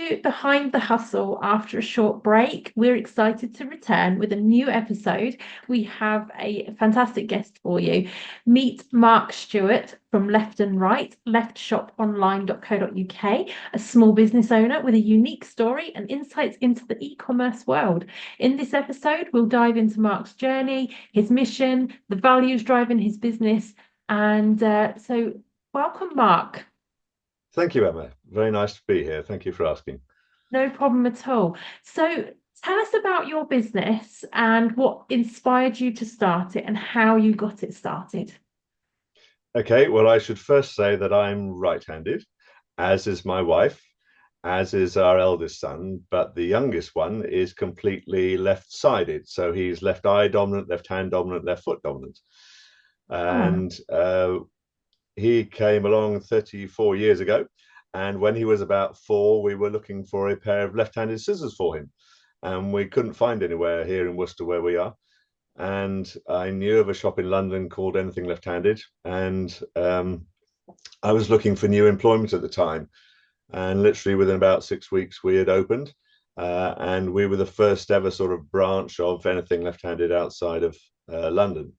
to Behind the Hustle after a short break. We're excited to return with a new episode. We have a fantastic guest for you. Meet Mark Stewart from Left and Right, leftshoponline.co.uk, a small business owner with a unique story and insights into the e-commerce world. In this episode, we'll dive into Mark's journey, his mission, the values driving his business. And welcome, Mark. Thank you, Emma. Very nice to be here. Thank you for asking. No problem at all. So tell us about your business and what inspired you to start it and how you got it started. Okay, well, I should first say that I'm right-handed, as is my wife, as is our eldest son, but the youngest one is completely left-sided. So he's left eye dominant, left hand dominant, left foot dominant. Oh, And he came along 34 years ago. And when he was about 4, we were looking for a pair of left-handed scissors for him. And we couldn't find anywhere here in Worcester where we are. And I knew of a shop in London called Anything Left-Handed, and I was looking for new employment at the time. And literally within about 6 weeks, we had opened, and we were the first ever sort of branch of Anything Left-Handed outside of London.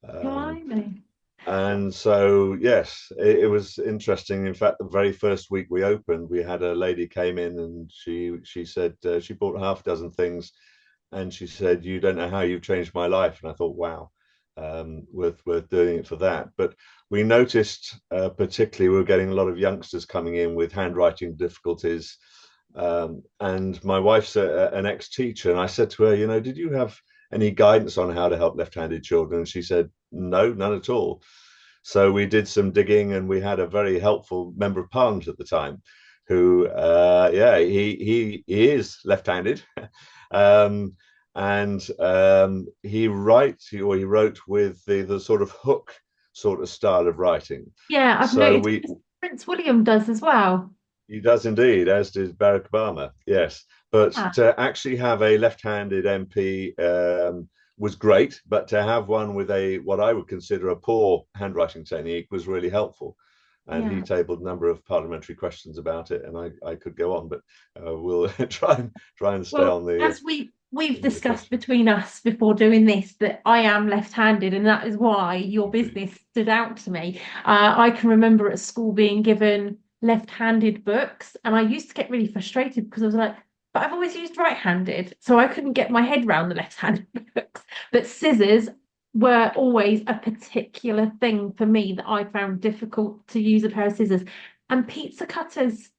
Um, blimey. and so, yes, it was interesting. In fact, the very first week we opened, we had a lady came in and she said she bought half a dozen things, and she said, "You don't know how you've changed my life." And I thought, wow, worth doing it for that. But we noticed, particularly, we were getting a lot of youngsters coming in with handwriting difficulties. And my wife's an ex-teacher, and I said to her, did you have any guidance on how to help left-handed children? And she said, no, none at all. So we did some digging, and we had a very helpful member of parliament at the time, who, yeah, he is left-handed, um, and he wrote with the sort of hook sort of style of writing. Yeah, I've So noticed we Prince William does as well. he does indeed, as did Barack Obama. Yes, but Ah, to actually have a left-handed MP was great, but to have one with a what I would consider a poor handwriting technique was really helpful. And he yeah. tabled a number of parliamentary questions about it, and I could go on, but we'll try and stay Well, on as we've the discussed question. between us before doing this, that I am left-handed, and that is why your business stood out to me. I can remember at school being given left-handed books, and I used to get really frustrated because I was like, but I've always used right-handed, so I couldn't get my head around the left-handed books. But scissors were always a particular thing for me that I found difficult to use a pair of scissors. And pizza cutters,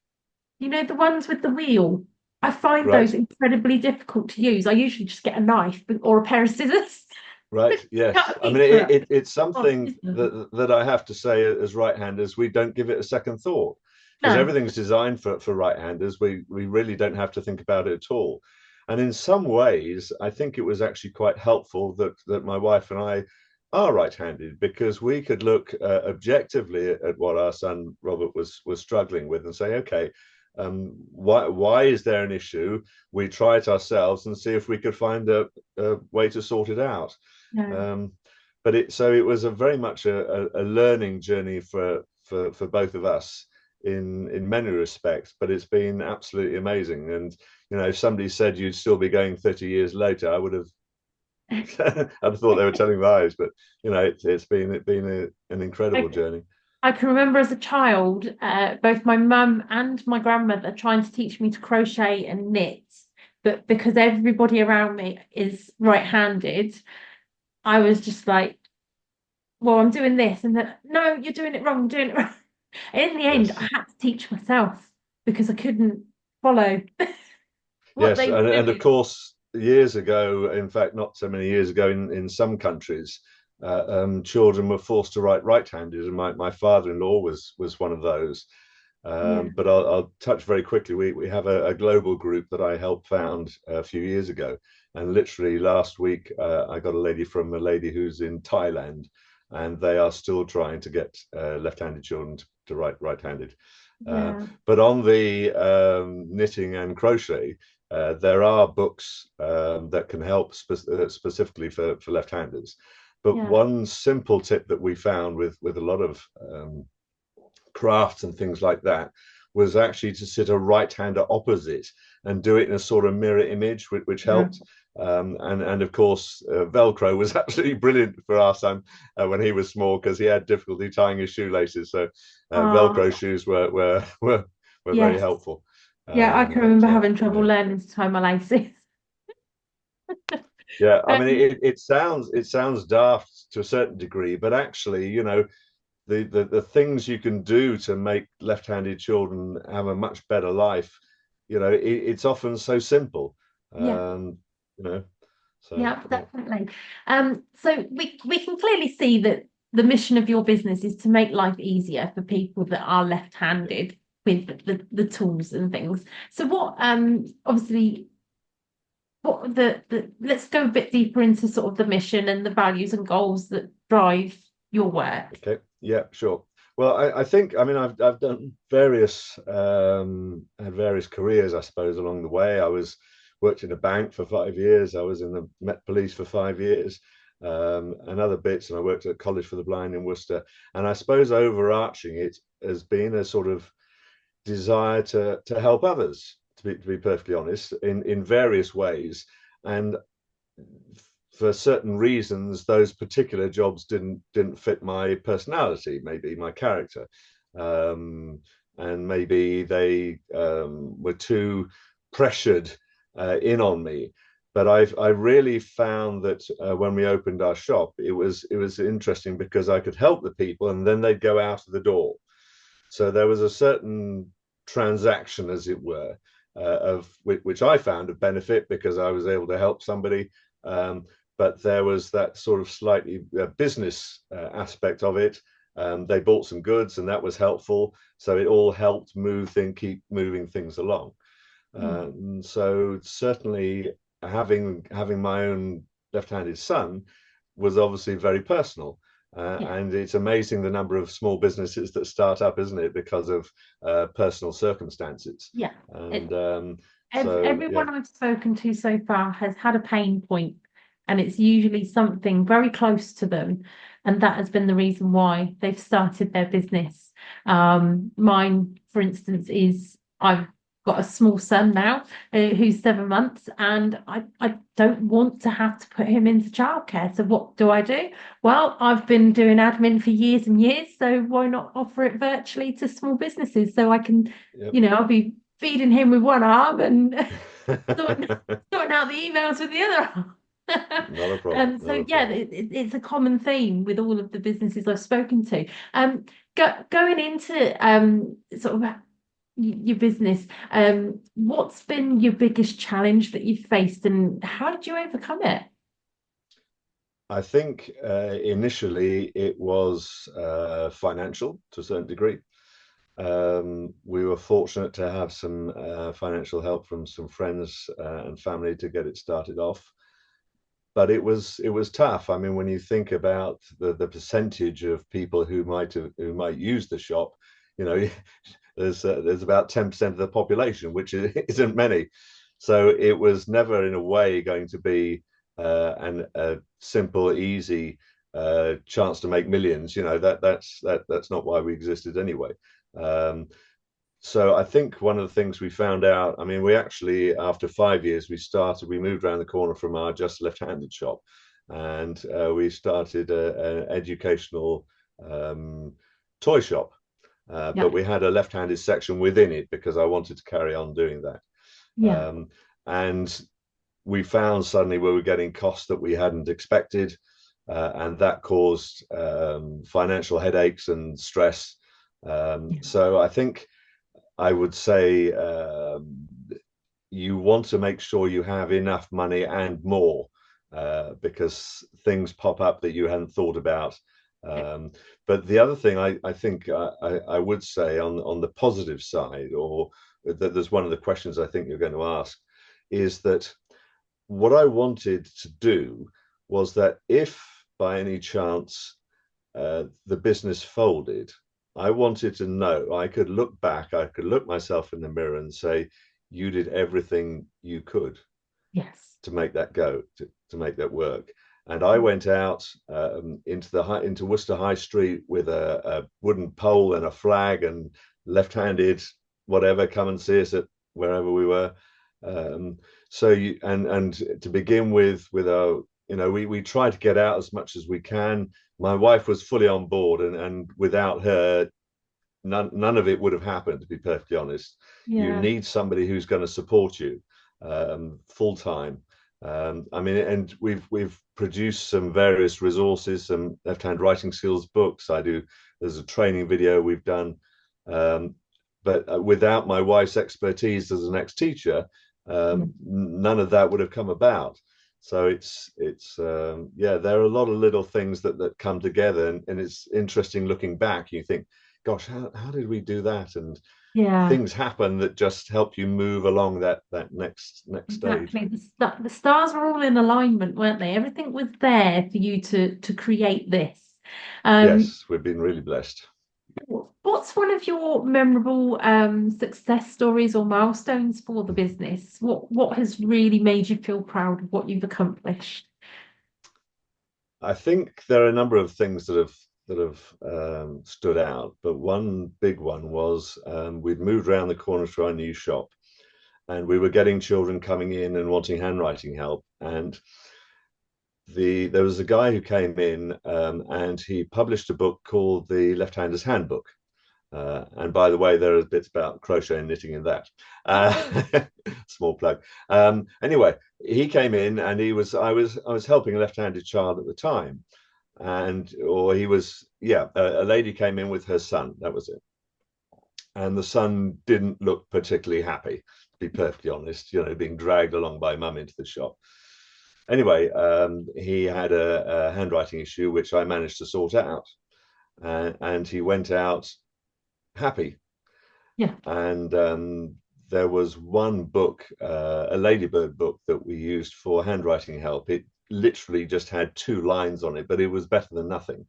the ones with the wheel. I find those Right. incredibly difficult to use. I usually just get a knife or a pair of scissors. Right. Yes. Cut a I mean, pizza. it's Oh, something scissors. that I have to say as right-handers, we don't give it a second thought because No, everything's designed for right-handers. We really don't have to think about it at all. And in some ways, I think it was actually quite helpful that my wife and I are right-handed, because we could look objectively at what our son Robert was struggling with and say, okay, why is there an issue? We try it ourselves and see if we could find a way to sort it out. no. Um, but it was a very much a learning journey for both of us in many respects. But it's been absolutely amazing. And if somebody said you'd still be going 30 years later, I would have I'd have thought they were telling lies. But it's been an incredible I, journey. I can remember as a child, both my mum and my grandmother trying to teach me to crochet and knit. But because everybody around me is right-handed, I was just like, well, I'm doing this. And then, no, you're doing it wrong, doing it wrong. In the end, I Yes. had to teach myself because I couldn't follow what Yes, they were and of doing. course, years ago, in fact, not so many years ago, in some countries, children were forced to write right-handed, and my father-in-law was one of those. Yeah, But I'll touch very quickly. We have a global group that I helped found a few years ago, and literally last week I got a lady who's in Thailand, and they are still trying to get left-handed children to write right-handed. Uh, yeah, but on the knitting and crochet, there are books that can help specifically for left-handers. But yeah, one simple tip that we found with a lot of crafts and things like that was actually to sit a right-hander opposite and do it in a sort of mirror image, which Yeah. helped. And of course, Velcro was absolutely brilliant for our son when he was small because he had difficulty tying his shoelaces. So Ah, Velcro shoes were very yes. helpful. Yeah, I can remember So having trouble yeah, learning to tie my laces. yeah. I mean, Um, it sounds daft to a certain degree, but actually, the things you can do to make left-handed children have a much better life, it's often so simple. yeah, Um, you know, so yeah, yeah. definitely. So we can clearly see that the mission of your business is to make life easier for people that are left-handed with the tools and things. So what obviously what the let's go a bit deeper into sort of the mission and the values and goals that drive your work. Okay. Yeah, sure. Well, I think, I mean, I've done various had various careers, I suppose, along the way. I was worked in a bank for 5 years. I was in the Met Police for 5 years, and other bits, and I worked at College for the Blind in Worcester. And I suppose overarching it has been a sort of desire to help others, to be perfectly honest, in various ways. And for certain reasons, those particular jobs didn't fit my personality, maybe my character, um, and maybe they were too pressured in on me. But I really found that when we opened our shop, it was interesting because I could help the people, and then they'd go out of the door. So there was a certain transaction, as it were, of which I found a benefit because I was able to help somebody. Um, but there was that sort of slightly business aspect of it. They bought some goods, and that was helpful. So it all helped keep moving things along. Mm, So certainly having my own left-handed son was obviously very personal. yeah, And it's amazing the number of small businesses that start up, isn't it, because of personal circumstances. yeah. And It, yeah, everyone I've spoken to so far has had a pain point, and it's usually something very close to them, and that has been the reason why they've started their business. Mine, for instance, is I've got a small son now who's 7 months, and I don't want to have to put him into childcare. So what do I do? Well, I've been doing admin for years and years, so why not offer it virtually to small businesses so I can, yeah. I'll be feeding him with one arm and sorting, sorting out the emails with the other arm. Not a problem, And not so a yeah, problem. it's a common theme with all of the businesses I've spoken to. Going into sort of your business, what's been your biggest challenge that you've faced, and how did you overcome it? I think initially it was financial to a certain degree. We were fortunate to have some financial help from some friends and family to get it started off, but it was tough. I mean, when you think about the percentage of people who might use the shop, you know, there's about 10% of the population, which isn't many. So it was never in a way going to be a simple, easy chance to make millions. That's not why we existed anyway. Um, so I think one of the things we found out, I mean, we actually, after 5 years, we moved around the corner from our just left-handed shop, and we started an educational um, toy shop. Yeah, But we had a left-handed section within it because I wanted to carry on doing that. yeah, And we found suddenly we were getting costs that we hadn't expected, and that caused financial headaches and stress. yeah, So I think I would say you want to make sure you have enough money and more because things pop up that you hadn't thought about. Um, but the other thing I think I would say on the positive side, or that there's one of the questions I think you're going to ask, is that what I wanted to do was that if by any chance the business folded, I wanted to know, I could look back, I could look myself in the mirror and say, you did everything you could yes, to make that go, to make that work. And I went out into Worcester High Street with a wooden pole and a flag and left-handed whatever, come and see us at wherever we were. Um, so you and to begin with our, we try to get out as much as we can. My wife was fully on board, and without her, none of it would have happened, to be perfectly honest. You Yeah. need somebody who's going to support you full time. I mean, and we've produced some various resources, some left-hand writing skills books. There's a training video we've done, um, but without my wife's expertise as an ex-teacher, none of that would have come about. So yeah, there are a lot of little things that come together, and it's interesting looking back. You think, gosh, how did we do that? And Yeah. things happen that just help you move along that next stage. Exactly. The stars were all in alignment, weren't they? Everything was there for you to create this. Um, Yes, we've been really blessed. what's one of your memorable success stories or milestones for the business? What has really made you feel proud of what you've accomplished? I think there are a number of things that have stood out, but one big one was we'd moved around the corner to our new shop, and we were getting children coming in and wanting handwriting help. And there was a guy who came in, and he published a book called The Left-Hander's Handbook. And by the way, there are bits about crochet and knitting in that. Small plug. Anyway, he came in, and I was helping a left-handed child at the time, or he was, yeah, a lady came in with her son. That was it. And the son didn't look particularly happy, to be perfectly honest. Being dragged along by mum into the shop. Anyway, he had a handwriting issue which I managed to sort out, and he went out happy. Yeah. And there was one book, a ladybird book, that we used for handwriting help. It literally just had 2 lines on it, but it was better than nothing.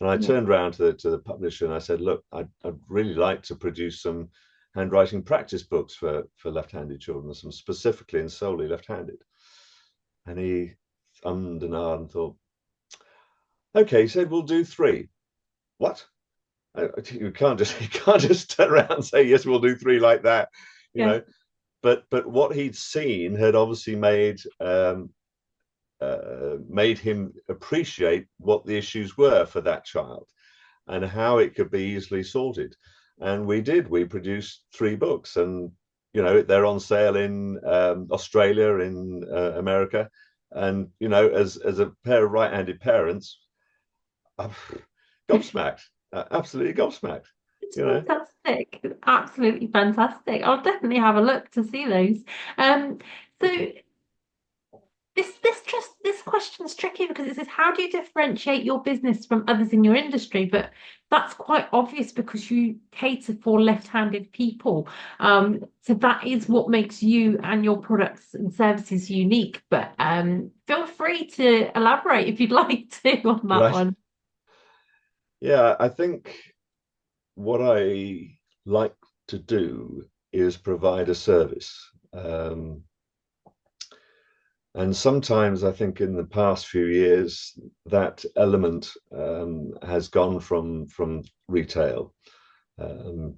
And I Yeah. turned around to the publisher and I said, look, I'd really like to produce some handwriting practice books for left-handed children, some specifically and solely left-handed. And he ummed and ahed and thought, okay, he said, we'll do 3. What? You can't just turn around and say, yes, we'll do 3 like that, you Yeah. know. But what he'd seen had obviously made him appreciate what the issues were for that child and how it could be easily sorted. And we produced 3 books, and they're on sale in Australia, in America. And as a pair of right-handed parents, I'm gobsmacked, absolutely gobsmacked. It's you know fantastic. It's absolutely fantastic. I'll definitely have a look to see those. So this question's tricky because it says, how do you differentiate your business from others in your industry? But that's quite obvious because you cater for left-handed people. So that is what makes you and your products and services unique. But feel free to elaborate if you'd like to on that right. one. Yeah, I think what I like to do is provide a service. And sometimes I think in the past few years that element has gone from retail.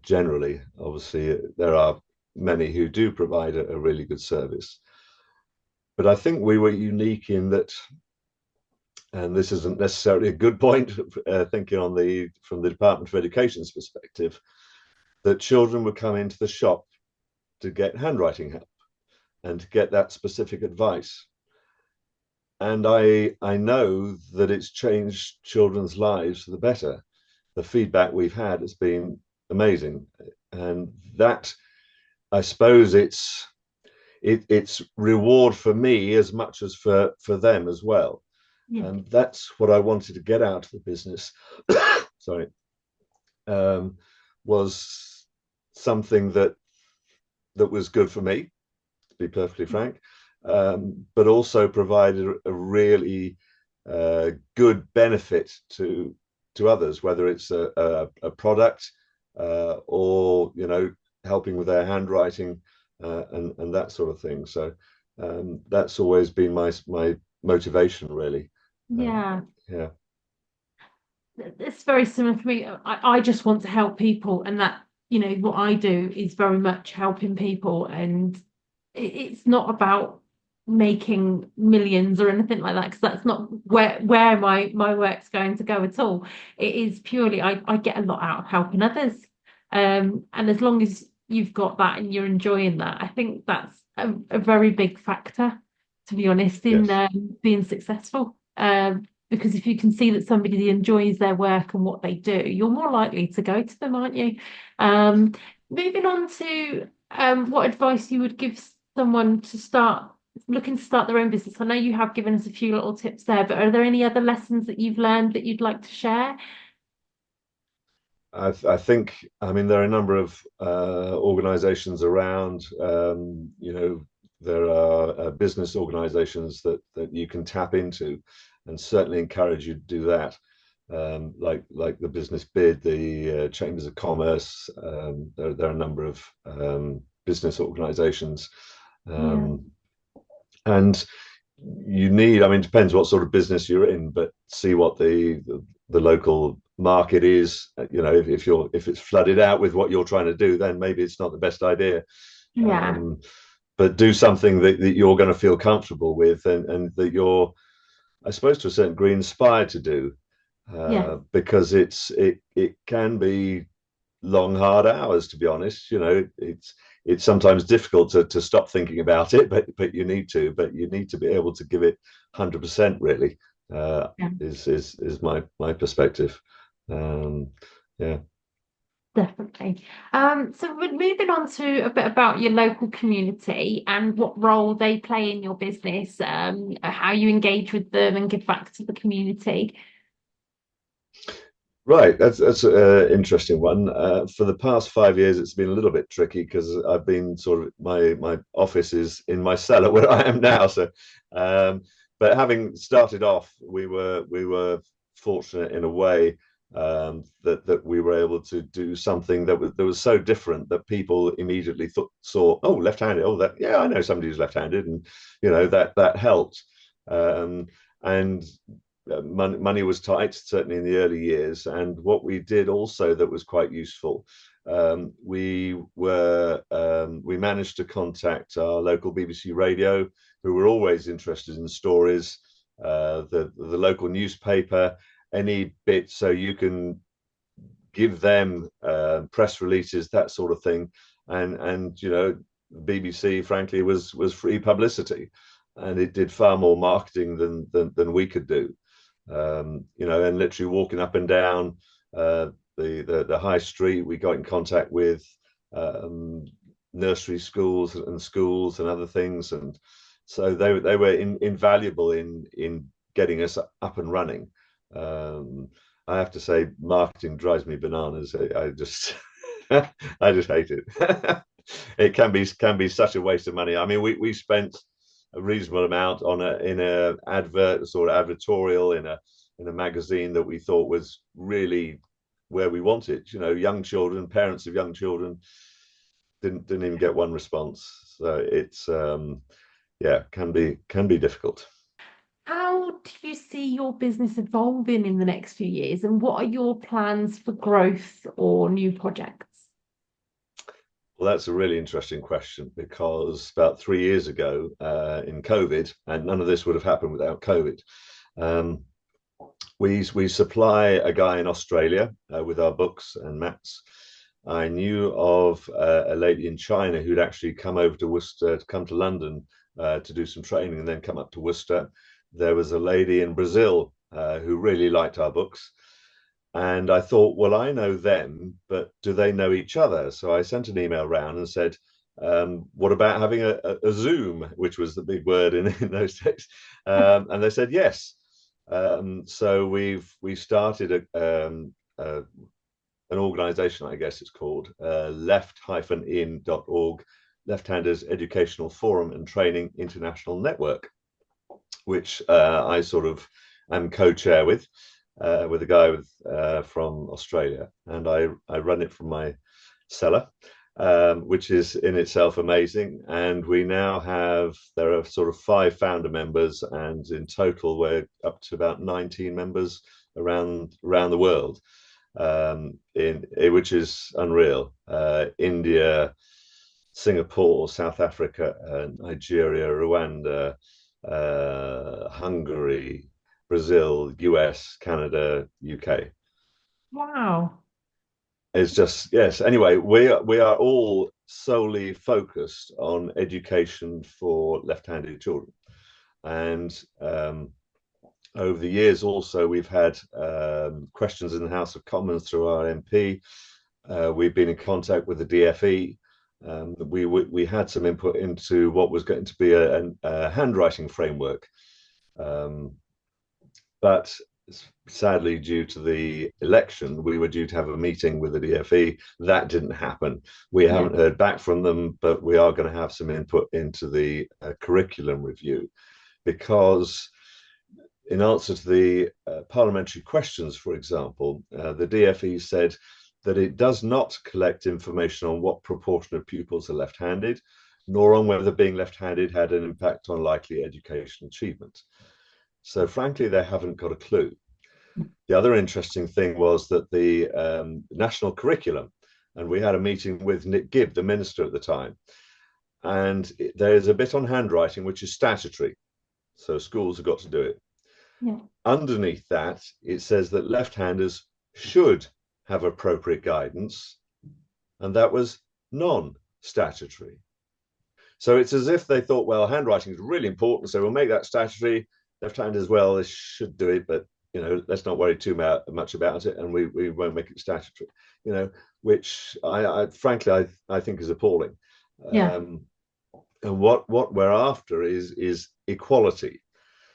Generally, obviously, there are many who do provide a really good service, but I think we were unique in that, and this isn't necessarily a good point, thinking from the Department of Education's perspective, that children would come into the shop to get handwriting help and to get that specific advice. And I know that it's changed children's lives for the better. The feedback we've had has been amazing, and that, I suppose, it's reward for me as much as for them as well. Yeah. And that's what I wanted to get out of the business. Sorry, was something that was good for me, to be perfectly frank, but also provided a really good benefit to others, whether it's a product, or helping with their handwriting, and that sort of thing. So that's always been my motivation, really. Yeah. Yeah. It's very similar for me. I just want to help people, and that what I do is very much helping people, and it's not about making millions or anything like that, because that's not where my work's going to go at all. It is purely I get a lot out of helping others. And as long as you've got that and you're enjoying that, I think that's a very big factor, to be honest, in Yes. being successful. Because if you can see that somebody enjoys their work and what they do, you're more likely to go to them, aren't you? Um, Moving on to what advice you would give someone to start looking to start their own business. I know you have given us a few little tips there, but are there any other lessons that you've learned that you'd like to share? I think, I mean, there are a number of organizations around. There are business organizations that you can tap into, and certainly encourage you to do that. Like the Business Bid, the Chambers of Commerce. There are a number of business organizations, Yeah, um, and you need, I mean, it depends what sort of business you're in, but see what the local market is. If it's flooded out with what you're trying to do, then maybe it's not the best idea. yeah, um, but do something that you're going to feel comfortable with, and that you're, I suppose, to a certain degree inspired to do, yeah, because it can be long, hard hours, to be honest. It's sometimes difficult to stop thinking about it, but you need to be able to give it 100%, really. uh, yeah, is my perspective. um, yeah. definitely. So we're moving on to a bit about your local community and what role they play in your business, how you engage with them and give back to the community. Right, that's an interesting one. For the past 5 years, it's been a little bit tricky because I've been sort of, my office is in my cellar where I am now. So, um, but having started off, we were fortunate in a way, that we were able to do something that was so different that people immediately saw, oh, left-handed, oh, that, yeah, I know somebody who's left-handed, and that helped. Um, and money was tight, certainly in the early years. And what we did also that was quite useful, we managed to contact our local BBC radio, who were always interested in stories, the local newspaper, any bit, so you can give them press releases, that sort of thing. And BBC, frankly, was free publicity, and it did far more marketing than we could do. And literally walking up and down the high street, we got in contact with um, nursery schools and other things, and so they were invaluable in getting us up and running. Um, I have to say, marketing drives me bananas. I just I just hate it. It can be such a waste of money. I mean, we spent a reasonable amount on in a advert, sort of advertorial, in a magazine that we thought was really where we wanted. Young children, parents of young children, didn't even get one response. So it's, yeah, can be difficult. How do you see your business evolving in the next few years, and what are your plans for growth or new projects? Well, that's a really interesting question, because about 3 years ago, in COVID, and none of this would have happened without COVID. Um, we supply a guy in Australia with our books and mats. I knew of a lady in China who'd actually come over to Worcester, to come to London to do some training, and then come up to Worcester. There was a lady in Brazil who really liked our books. And I thought, well, I know them, but do they know each other? So I sent an email round and said, what about having a Zoom, which was the big word in those days? And they said yes. So we started an organization, I guess it's called, left-in.org, Left-Handers Educational Forum and Training International Network, which I sort of am co-chair with a guy from Australia, and I run it from my cellar, which is in itself amazing. And there are sort of 5 founder members, and in total we're up to about 19 members around the world. which is unreal. India, Singapore, South Africa, Nigeria, Rwanda, Hungary, Brazil, US, Canada, UK. Wow. It's just, yes. Anyway, we are all solely focused on education for left-handed children, and over the years also we've had questions in the House of Commons through our MP. We've been in contact with the DFE. We had some input into what was going to be a handwriting framework, but sadly, due to the election, we were due to have a meeting with the DFE. That didn't happen. We Yeah. haven't heard back from them, but we are going to have some input into the curriculum review, because in answer to the parliamentary questions, for example, the DFE said that it does not collect information on what proportion of pupils are left-handed, nor on whether being left-handed had an impact on likely education achievement. So frankly, they haven't got a clue. The other interesting thing was that the national curriculum, and we had a meeting with Nick Gibb, the minister at the time, and there's a bit on handwriting which is statutory, so schools have got to do it. Yeah. Underneath that, it says that left-handers should have appropriate guidance, and that was non-statutory. So it's as if they thought, well, handwriting is really important, so we'll make that statutory. Left-handers, well, they should do it, but let's not worry too much about it, and we won't make it statutory. Which I frankly I think is appalling. Yeah. And what we're after is equality.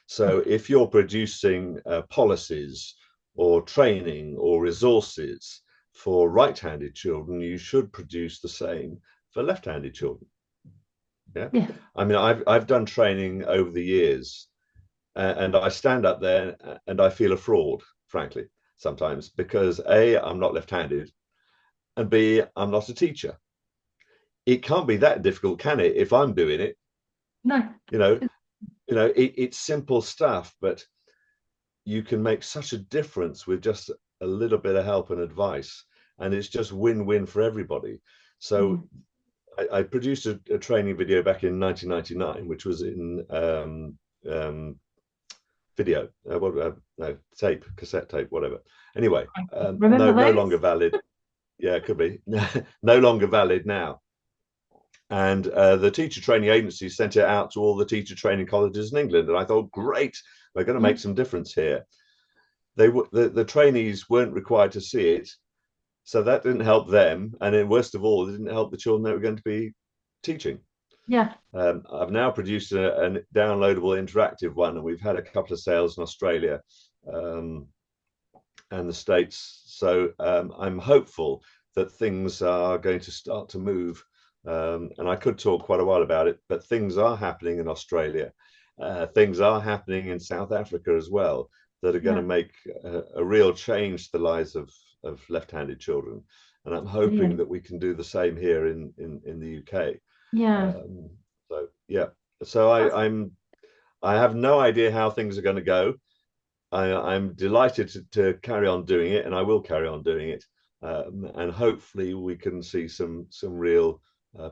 So if you're producing policies or training or resources for right-handed children, you should produce the same for left-handed children. Yeah. Yeah. I mean, I've done training over the years, and I stand up there and I feel a fraud, frankly, sometimes, because A, I'm not left-handed, and B, I'm not a teacher. It can't be that difficult, can it, if I'm doing it? No. It's simple stuff, but you can make such a difference with just a little bit of help and advice, and it's just win-win for everybody. So I produced a training video back in 1999, which was in video, tape, cassette tape, whatever. Anyway, Remember no those? longer valid. Yeah, it could be. No longer valid now. And the teacher training agency sent it out to all the teacher training colleges in England. And I thought, great, we're going to make some difference here. The trainees weren't required to see it, so that didn't help them. And then, worst of all, it didn't help the children they were going to be teaching. Yeah. I've now produced a downloadable interactive one, and we've had a couple of sales in Australia and the States. So I'm hopeful that things are going to start to move. And I could talk quite a while about it, but things are happening in Australia. Things are happening in South Africa as well, that are going to make a real change to the lives of left-handed children. And I'm hoping that we can do the same here in the UK. Yeah. So yeah, so I have no idea how things are going to go. I'm delighted to carry on doing it, and I will carry on doing it. And hopefully we can see some real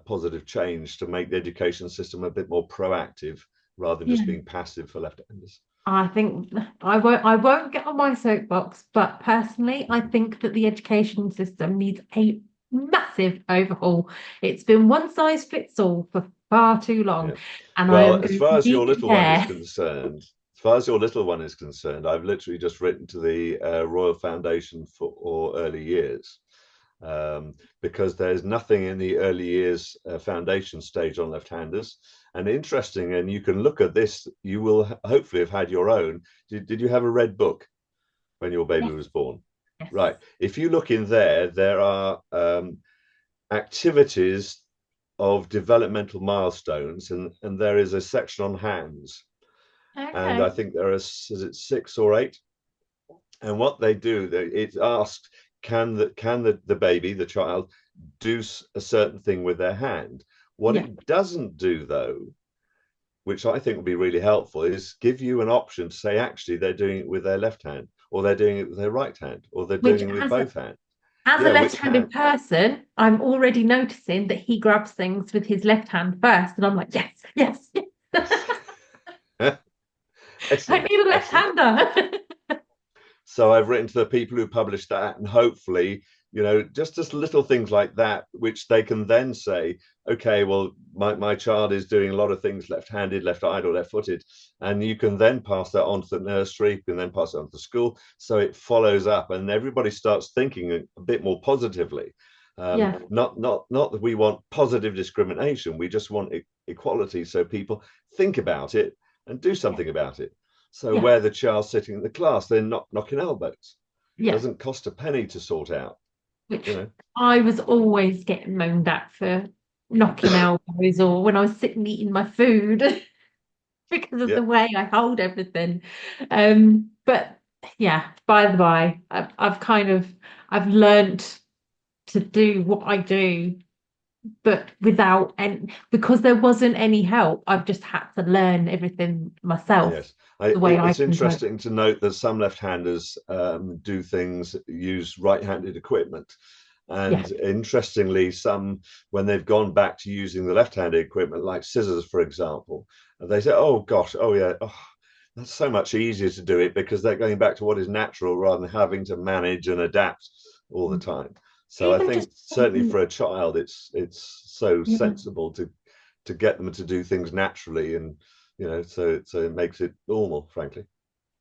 positive change to make the education system a bit more proactive rather than just being passive for left-handers. I think I won't get on my soapbox, but personally, I think that the education system needs a massive overhaul. It's been one size fits all for far too long, Yeah. and I Well, am as going far to as your little one is declare. concerned, as far as your little one is concerned, I've literally just written to the Royal Foundation for Early Years, because there's nothing in the early years foundation stage on left-handers. And interesting, and you can look at this, you will hopefully have had your own. Did you have a red book when your baby Yes, was born? yes. Right. If you look in there, there are activities of developmental milestones, and there is a section on hands. And I Okay. think there is it 6 or 8? And what they do, it asks, can the baby, the child, do a certain thing with their hand? What Yeah. it doesn't do, though, which I think would be really helpful, is give you an option to say, actually, they're doing it with their left hand. or they're doing it with their right hand, or they're Which doing it with as a, both hands. as a Yeah, which left-handed hand? person, I'm already noticing that he grabs things with his left hand first, and I'm like, yes, yes, yes. I Excellent, need a excellent. left-hander. So I've written to the people who published that, and hopefully, just little things like that, which they can then say, okay, well, my child is doing a lot of things left-handed, left-eyed, or left-footed, and you can then pass that on to the nursery, you can then pass it on to school, so it follows up, and everybody starts thinking a bit more positively. Yeah, Not that we want positive discrimination, we just want equality, so people think about it and do yeah, something about it. So yeah. where the child's sitting in the class, they're not knocking elbows. Yeah. Doesn't cost a penny to sort out, you Which know. I was always getting moaned at for knocking elbows or when I was sitting eating my food because of Yeah, the way I hold everything. But yeah, by the by, I've learnt to do what I do, but without and because there wasn't any help, I've just had to learn everything myself, yes. the way I It's can cope. interesting to note that some left-handers do things, use right-handed equipment. Yeah, And interestingly, some, when they've gone back to using the left-handed equipment, like scissors, for example, they say, oh gosh, oh yeah, oh, that's so much easier to do it because they're going back to what is natural rather than having to manage and adapt all the time. So I even just think certainly for a child, it's so yeah. sensible to get them to do things naturally, and so it makes it normal, frankly.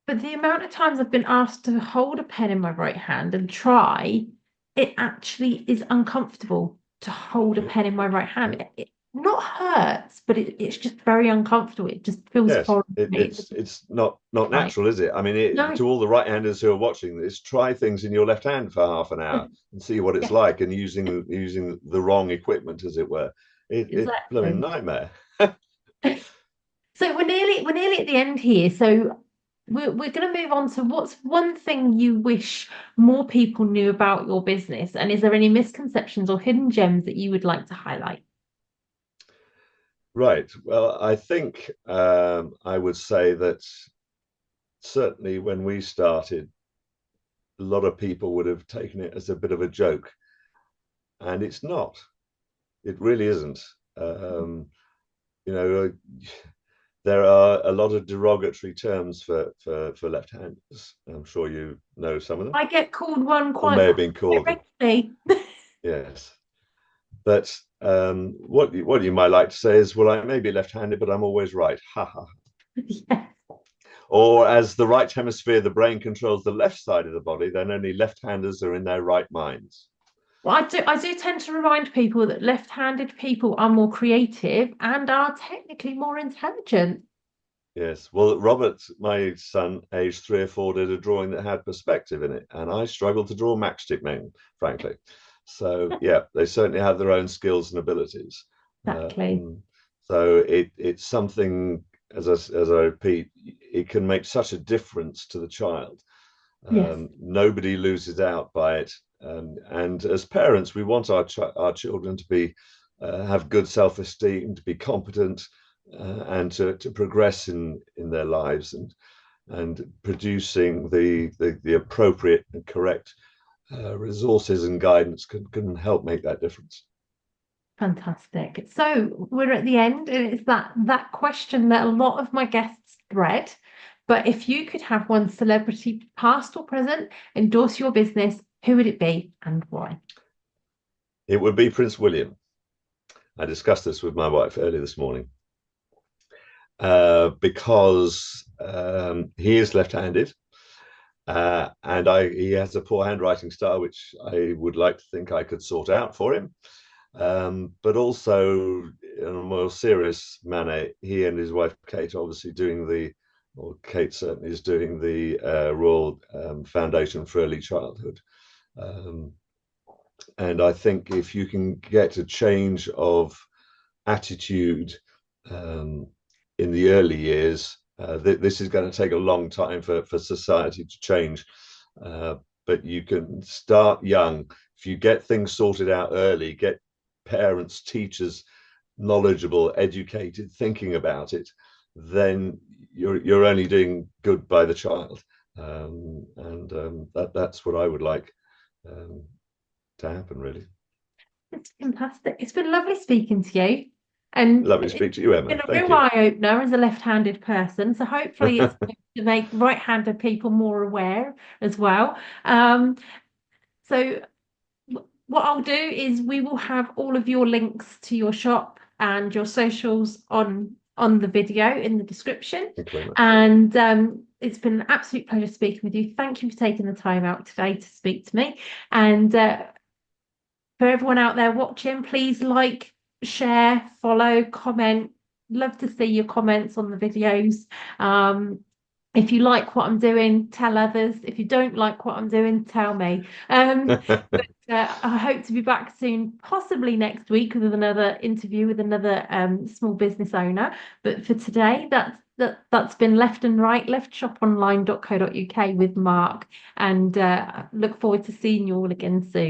But the amount of times I've been asked to hold a pen in my right hand and try, it actually is uncomfortable to hold a Yeah, pen in my right yeah. hand. It not hurts, but it's just very uncomfortable. It just feels Yes, foreign to me. It doesn't it's not right. natural, is it? I mean, No, to all the right-handers who are watching this, try things in your left hand for half an hour and see what it's yeah, like, and using the wrong equipment, as it were. It blooming exactly. nightmare. So we're nearly at the end here. So we're going to move on to what's one thing you wish more people knew about your business, and is there any misconceptions or hidden gems that you would like to highlight? Right. Well, I think I would say that certainly when we started, a lot of people would have taken it as a bit of a joke, and it's not. It really isn't. Um, you know, there are a lot of derogatory terms for left-handers. I'm sure you know some of them, I get called one or quite may have been called them. regularly. Yes, but what you might like to say is, well, I may be left-handed, but I'm always right. Ha ha. Yeah. Or as the right hemisphere of the brain controls the left side of the body, then only left-handers are in their right minds. Well, I do tend to remind people that left-handed people are more creative and are technically more intelligent. Yes. Well, Robert, my son, aged 3 or 4, did a drawing that had perspective in it, and I struggled to draw matchstick men, frankly. So yeah, they certainly have their own skills and abilities. Exactly. So it's something, as I repeat, it can make such a difference to the child. Yes. Nobody loses out by it. And as parents, we want our children to be have good self-esteem, to be competent, and to progress in their lives, and producing the appropriate and correct resources and guidance can help make that difference. Fantastic. So we're at the end, and it's that question that a lot of my guests dread. But if you could have one celebrity, past or present, endorse your business, who would it be and why? It would be Prince William. I discussed this with my wife earlier this morning, because he is left-handed. And he has a poor handwriting style, which I would like to think I could sort out for him. But also, in a more serious manner, he and his wife Kate obviously or Kate certainly is doing the Royal Foundation for Early Childhood. Um, and I think if you can get a change of attitude um, in the early years, this is going to take a long time for society to change. Uh, but you can start young. If you get things sorted out early, get parents, teachers knowledgeable, educated, thinking about it, then you're only doing good by the child. That's what I would like um, to happen, really. It's fantastic. It's been lovely speaking to you. And Lovely to speak to you, been Emma. a Thank real you. eye-opener as a left-handed person. So hopefully it's going to make right-handed people more aware as well. So what I'll do is we will have all of your links to your shop and your socials on the video in the description. Thank you very much. And it's been an absolute pleasure speaking with you. Thank you for taking the time out today to speak to me. And for everyone out there watching, please like, share, follow, comment. Love to see your comments on the videos. If you like what I'm doing, tell others. If you don't like what I'm doing, tell me. I hope to be back soon, possibly next week with another interview with another small business owner. But for today, that's been Left and Right, leftshoponline.co.uk with Mark, and look forward to seeing you all again soon.